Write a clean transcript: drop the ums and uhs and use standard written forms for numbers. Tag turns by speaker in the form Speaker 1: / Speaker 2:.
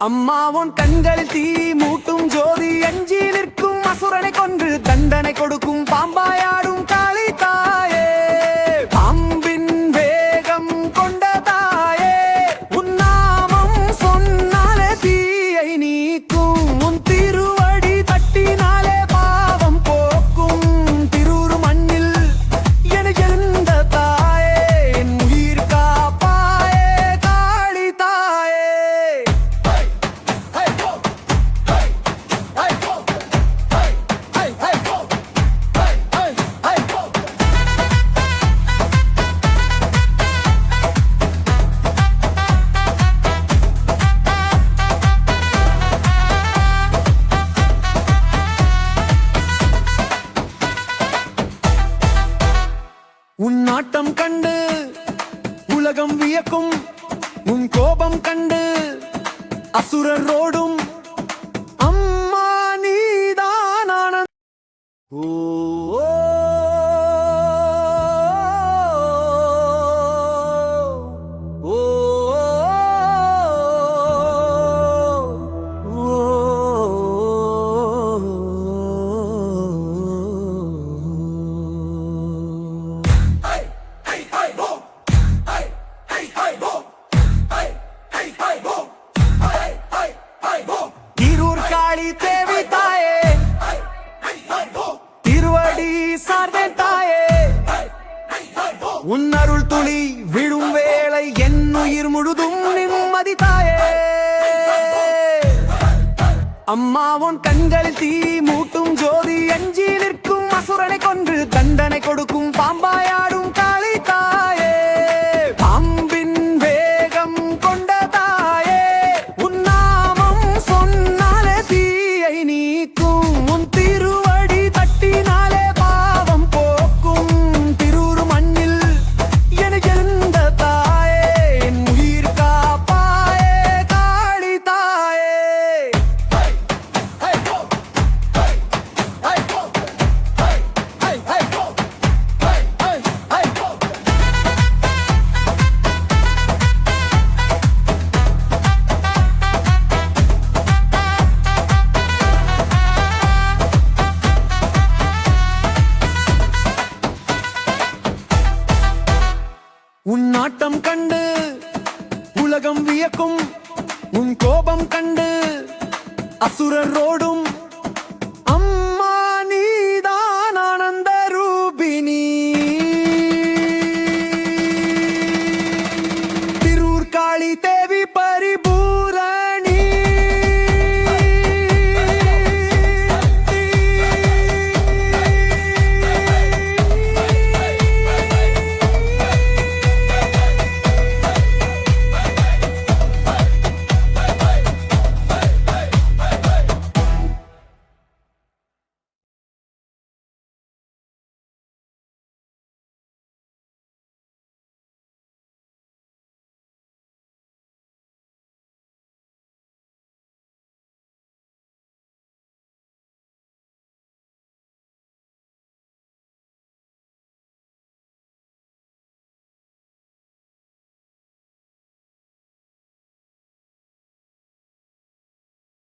Speaker 1: அம்மா உன் கண்களில் தீ மூட்டும் ஜோதி அஞ்சி நிற்கும் அசுரனை கொன்று தண்டனை கொடுக்கும் பாம்பாயாடும் காளி தாயே, பாம்பின் வேகம் கொண்ட தாயே, உன் நாமம் சொன்னாலே தீயை நீக்கும், உன் திருவடி தட்டினாலே பாவம் போக்கும். திருவுரு மண்ணில் என எழுந்த தாயே, என் உயிர் காப்பாயே காளி தாயே. உன் நாட்டம் கண்டு உலகம் வியக்கும், உன் கோபம் கண்டு அசுரரோடும் அம்மா நீதான் ஆனந்த. ஓ ஓ திருவூர் காளி தேவி தாயே, திருவடி சார்ந்தேன் தாயே, உன் அருள் துளி விழும் வேளை என் உயிர் முழுதும் நிம்மதி தாயே. அம்மா உன் கண்களில் தீ மூட்டும் ஜோதி அஞ்சி நிற்கும் அசுரனை கொன்று தண்டனை கொடுக்கும் பாம்பாயாடும் காளி தாயே, பாம்பின் வேகம் கொண்ட தாயே, உன் நாமம் சொன்னாலே தீயை நீக்கும், உன் திருவடி தட்டினாலே பாவம் போக்கும். திருவுரு மண்ணில் என எழுந்த தாயே, என் உயிர் காப்பாயே காளி தாயே. உன் நாட்டம் கண்டு உலகம் வியக்கும், உன் கோபம் கண்டு அசுரரோடும்